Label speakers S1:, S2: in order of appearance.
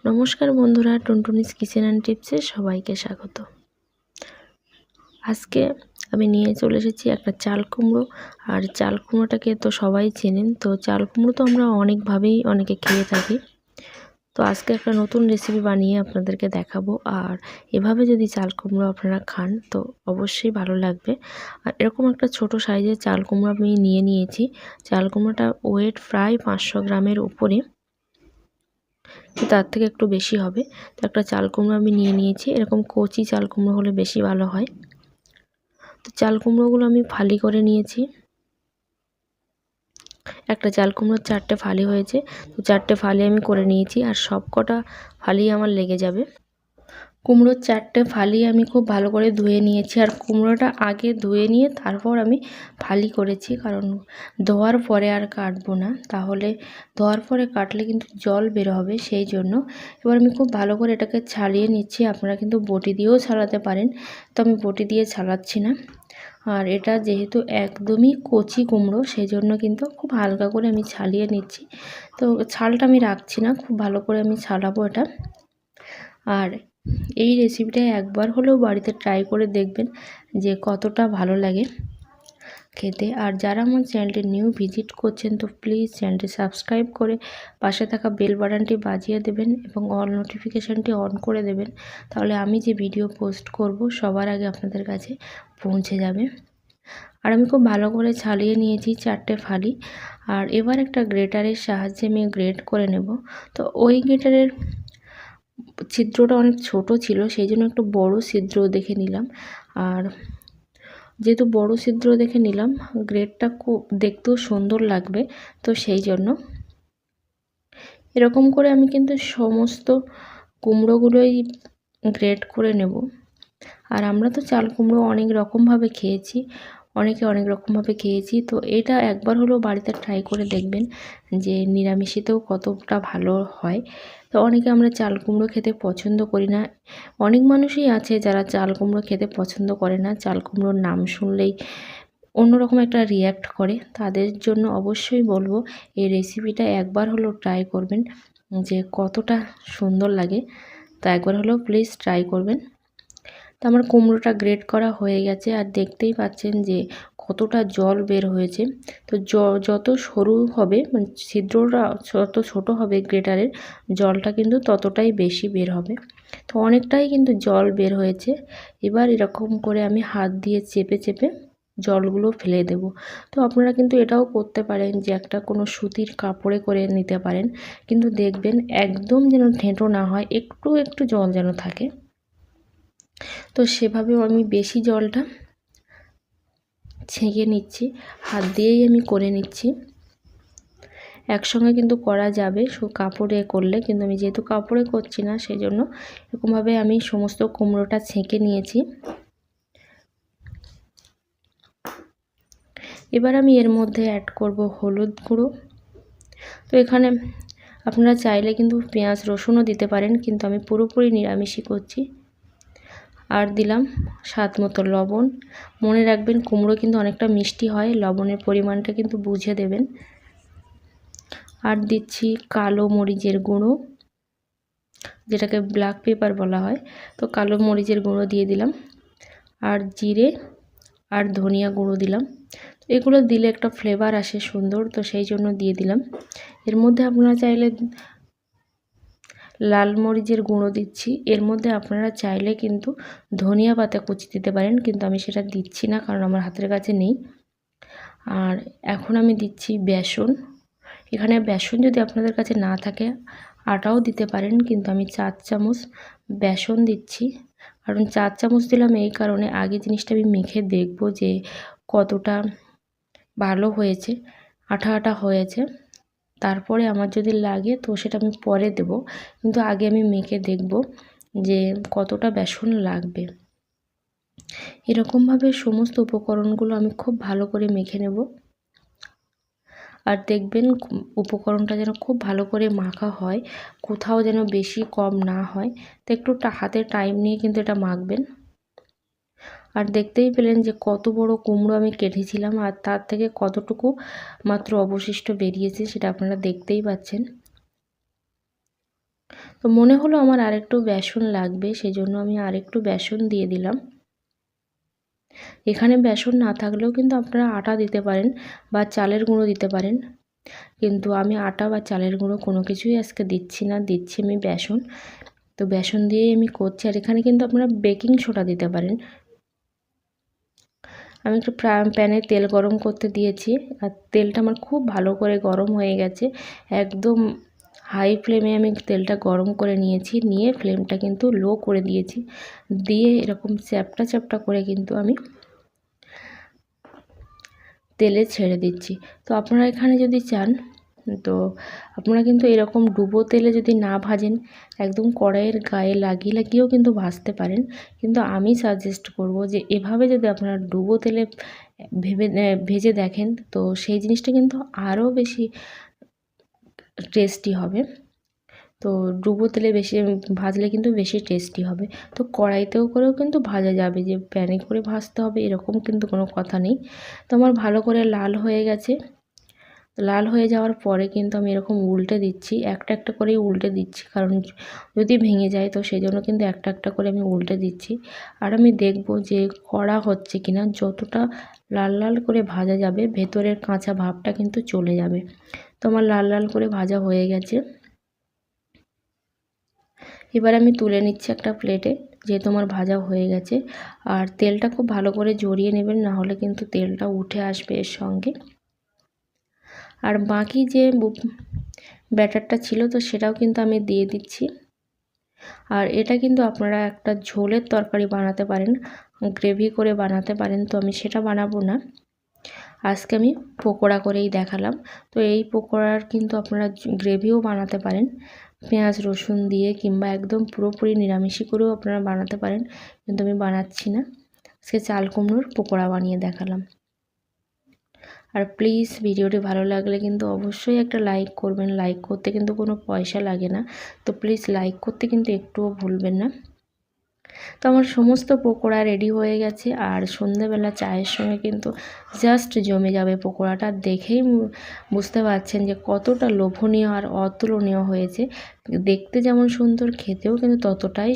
S1: নমস্কার বন্ধুরা, টুনটুনিস kitchen and টিপসে সবাইকে স্বাগত। আজকে আমি নিয়ে চলে এসেছি একটা চাল কুমড়ো। আর চাল কুমড়োটাকে তো সবাই চেনেন, তো চাল কুমড়ো তো আমরা অনেকভাবেই অনেকে খেয়ে থাকি। তো আজকে একটা নতুন রেসিপি বানিয়ে আপনাদেরকে দেখাবো। আর এভাবে যদি চাল কুমড়ো আপনারা খান তো অবশ্যই ভালো লাগবে। আর এরকম একটা ছোট সাইজের চাল কুমড়ো আমি নিয়েছি। চাল কুমড়োটা ওয়েট প্রায় 500 গ্রামের উপরে, তার থেকে একটু বেশি হবে। তো একটা চাল কুমড়ো আমি নিয়েছি। এরকম কচি চাল কুমড়ো হলে বেশি ভালো হয়। তো চাল কুমড়োগুলো আমি ফালি করে নিয়েছি। একটা চাল কুমড়োর 4টে ফালি হয়েছে, তো 4টে ফালি আমি করে নিয়েছি। আর সব কটা ফালি আমার লেগে যাবে। কুমড়োর 4টে ফালি আমি খুব ভালো করে ধুয়ে নিয়েছি। আর কুমড়োটা আগে ধুয়ে নিয়ে তারপর আমি ফালি করেছি, কারণ ধোয়ার পরে আর কাটবো না, তাহলে ধোয়ার পরে কাটলে কিন্তু জল বের হবে, সেই জন্য। এবার আমি খুব ভালো করে এটাকে ছাড়িয়ে নিচ্ছি। আপনারা কিন্তু বটি দিয়েও ছাড়াতে পারেন, তো আমি বটি দিয়ে ছাড়াচ্ছি না। আর এটা যেহেতু একদমই কচি কুমড়ো, সেই জন্য কিন্তু খুব হালকা করে আমি ছাড়িয়ে নিচ্ছি। তো ছালটা আমি রাখছি না, খুব ভালো করে আমি ছাড়াবো এটা। আর এই রেসিপিটা একবার হলেও বাড়িতে ট্রাই করে দেখবেন যে কতটা ভালো লাগে খেতে। আর যারা আমার চ্যানেলটি নিউ ভিজিট করছেন তো প্লিজ চ্যানেলটি সাবস্ক্রাইব করে পাশে থাকা বেল বাটনটি বাজিয়ে দেবেন এবং অল নোটিফিকেশানটি অন করে দেবেন, তাহলে আমি যে ভিডিও পোস্ট করব সবার আগে আপনাদের কাছে পৌঁছে যাবে। আর আমি খুব ভালো করে ছাড়িয়ে নিয়েছি 4টে ফালি। আর এবার একটা গ্রেটারের সাহায্যে আমি গ্রেট করে নেব। তো ওই গ্রেটারের ছিদ্রটা অনেক ছোট ছিল, সেই জন্য একটু বড় ছিদ্র দেখে নিলাম। আর যেহেতু বড় ছিদ্র দেখে নিলাম, গ্রেটটা খুব দেখতেও সুন্দর লাগবে, তো সেই জন্য এরকম করে আমি কিন্তু সমস্ত কুমড়োগুলোই গ্রেট করে নেব। আর আমরা তো চাল কুমড়ো অনেক রকমভাবে খেয়েছি, অনেকে অনেক রকমভাবে খেয়েছি। তো এটা একবার হলেও বাড়িতে ট্রাই করে দেখবেন যে নিরামিষেতেও কতটা ভালো হয়। তো অনেকে আমরা চাল কুমড়ো খেতে পছন্দ করি না, অনেক মানুষই আছে যারা চাল কুমড়ো খেতে পছন্দ করে না, চাল কুমড়োর নাম শুনলেই অন্যরকম একটা রিয়্যাক্ট করে। তাদের জন্য অবশ্যই বলবো এই রেসিপিটা একবার হলেও ট্রাই করবেন যে কতটা সুন্দর লাগে। তো একবার হলেও প্লিজ ট্রাই করবেন। তো আমার কুমড়োটা গ্রেট করা হয়ে গেছে। আর দেখতেই পাচ্ছেন যে কতটা জল বের হয়েছে। তো যত সরু হবে, মানে ছিদ্রটা যত ছোট হবে গ্রেটারের, জলটা কিন্তু ততটাই বেশি বের হবে। তো অনেকটাই কিন্তু জল বের হয়েছে। এবার এরকম করে আমি হাত দিয়ে চেপে চেপে জলগুলো ফেলে দেব। তো আপনারা কিন্তু এটাও করতে পারেন যে একটা কোনো সুতির কাপড়ে করে নিতে পারেন, কিন্তু দেখবেন একদম যেন ঠেঁটো না হয়, একটু একটু জল যেন থাকে। তো সেভাবেও আমি বেশি জলটা ছেঁকে নিচ্ছি, হাত দিয়েই আমি করে নিচ্ছি। একসঙ্গে কিন্তু করা যাবে কাপড়ে করলে, কিন্তু আমি যেহেতু কাপড়ে করছি না, সেই জন্য এরকমভাবে আমি সমস্ত কুমড়োটা ছেঁকে নিয়েছি। এবার আমি এর মধ্যে অ্যাড করব হলুদ গুঁড়ো। তো এখানে আপনারা চাইলে কিন্তু পেঁয়াজ রসুনও দিতে পারেন, কিন্তু আমি পুরোপুরি নিরামিষই করছি। আর দিলাম স্বাদ মতো লবণ। মনে রাখবেন কুমড়ো কিন্তু অনেকটা মিষ্টি হয়, লবণের পরিমাণটা কিন্তু বুঝে দেবেন। আর দিচ্ছি কালো মরিচের গুঁড়ো, যেটাকে ব্ল্যাক পেপার বলা হয়। তো কালো মরিচের গুঁড়ো দিয়ে দিলাম। আর জিরে আর ধনিয়া গুঁড়ো দিলাম। এগুলো দিলে একটা ফ্লেভার আসে সুন্দর, তো সেই জন্য দিয়ে দিলাম। এর মধ্যে আপনারা চাইলে লাল মরিচের গুঁড়ো দিচ্ছি। এর মধ্যে আপনারা চাইলে কিন্তু ধনিয়া পাতা কুচি দিতে পারেন, কিন্তু আমি সেটা দিচ্ছি না, কারণ আমার হাতের কাছে নেই। আর এখন আমি দিচ্ছি বেসন। এখানে বেসন যদি আপনাদের কাছে না থাকে আটাও দিতে পারেন, কিন্তু আমি 4 চামচ বেসন দিচ্ছি। কারণ 4 চামচ দিলাম এই কারণে, আগে জিনিসটা আমি মেখে দেখব যে কতটা ভালো হয়েছে, আঠা আঠা হয়েছে। তারপরে আমার যদি লাগে তো সেটা আমি পরে দেব, কিন্তু আগে আমি মেখে দেখব যে কতটা বেসন লাগবে। এরকমভাবে সমস্ত উপকরণগুলো আমি খুব ভালো করে মেখে নেব। আর দেখবেন উপকরণটা যেন খুব ভালো করে মাখা হয়, কোথাও যেন বেশি কম না হয়। তো একটু হাতে টাইম নিয়ে কিন্তু এটা মাখবেন। আর দেখতেই পেলেন যে কত বড় কুমড়ো আমি কেটেছিলাম, আর তার থেকে কতটুকু মাত্র অবশিষ্ট বেরিয়েছে সেটা আপনারা দেখতেই পাচ্ছেন। তো মনে হলো আমার আরেকটু বেসন লাগবে, সেজন্য আমি আরেকটু বেসন দিয়ে দিলাম। এখানে বেসন না থাকলেও কিন্তু আপনারা আটা দিতে পারেন বা চালের গুঁড়ো দিতে পারেন, কিন্তু আমি আটা বা চালের গুঁড়ো কোনো কিছুই আজকে দিচ্ছি না, দিচ্ছি আমি বেসন। তো বেসন দিয়েই আমি করছি। আর এখানে কিন্তু আপনারা বেকিং সোডা দিতে পারেন। আমি একটু প্যানে তেল গরম করতে দিয়েছি, আর তেলটা আমার খুব ভালো করে গরম হয়ে গেছে। একদম হাই ফ্লেমে আমি তেলটা গরম করে নিয়েছি, নিয়ে ফ্লেমটা কিন্তু লো করে দিয়েছি, দিয়ে এরকম চ্যাপটা চ্যাপটা করে কিন্তু আমি তেলে ছেড়ে দিচ্ছি। তো আপনারা এখানে যদি চান, তো আপনারা কিন্তু এরকম ডুবো তেলে যদি না ভাজেন, একদম কড়াইয়ের গায়ে লাগিয়ে লাগিয়েও কিন্তু ভাজতে পারেন, কিন্তু আমি সাজেস্ট করব যে এভাবে যদি আপনারা ডুবো তেলে ভেজে দেখেন, তো সেই জিনিসটা কিন্তু আরও বেশি টেস্টি হবে। তো ডুবো তেলে বেশি ভাজলে কিন্তু বেশি টেস্টি হবে। তো কড়াইতেও করেও কিন্তু ভাজা যাবে, যে প্যানে করে ভাজতে হবে এরকম কিন্তু কোনো কথা নেই। তো আমার ভালো করে লাল হয়ে গেছে। লাল হয়ে যাওয়ার পরে কিন্তু আমি এরকম উল্টে দিচ্ছি, একটা একটা করেই উল্টে দিচ্ছি, কারণ যদি ভেঙে যায় তো সেই জন্য কিন্তু একটা একটা করে আমি উল্টে দিচ্ছি। আর আমি দেখব যে কড়া হচ্ছে কিনা, যতটা লাল লাল করে ভাজা যাবে ভেতরের কাঁচা ভাবটা কিন্তু চলে যাবে। তো আমার লাল লাল করে ভাজা হয়ে গেছে। এবার আমি তুলে নিচ্ছি একটা প্লেটে, যেহেতু আমার ভাজা হয়ে গেছে। আর তেলটা খুব ভালো করে জড়িয়ে নেবেন, না হলে কিন্তু তেলটা উঠে আসবে এর সঙ্গে। আর বাকি যে ব্যাটারটা ছিল তো সেটাও কিন্তু আমি দিয়ে দিচ্ছি। আর এটা কিন্তু আপনারা একটা ঝোলের তরকারি বানাতে পারেন, গ্রেভি করে বানাতে পারেন, তো আমি সেটা বানাবো না, আজকে আমি পকোড়া করেই দেখালাম। তো এই পকোড়ার কিন্তু আপনারা গ্রেভিও বানাতে পারেন, পেঁয়াজ রসুন দিয়ে, কিংবা একদম পুরোপুরি নিরামিষি করেও আপনারা বানাতে পারেন, কিন্তু আমি বানাচ্ছি না, আজকে চাল কুমড়োর পকোড়া বানিয়ে দেখালাম। আর প্লিজ ভিডিওটি ভালো লাগলে কিন্তু অবশ্যই একটা লাইক করবেন, লাইক করতে কিন্তু কোনো পয়সা লাগে না, তো প্লিজ লাইক করতে কিন্তু একটুও ভুলবেন না। তো আমার সমস্ত পকোড়া রেডি হয়ে গেছে, আর সন্ধ্যেবেলা চায়ের সঙ্গে কিন্তু জাস্ট জমে যাবে। পকোড়াটা দেখেই বুঝতে পারছেন যে কতটা লোভনীয় আর অতুলনীয় হয়েছে। দেখতে যেমন সুন্দর, খেতেও কিন্তু ততটাই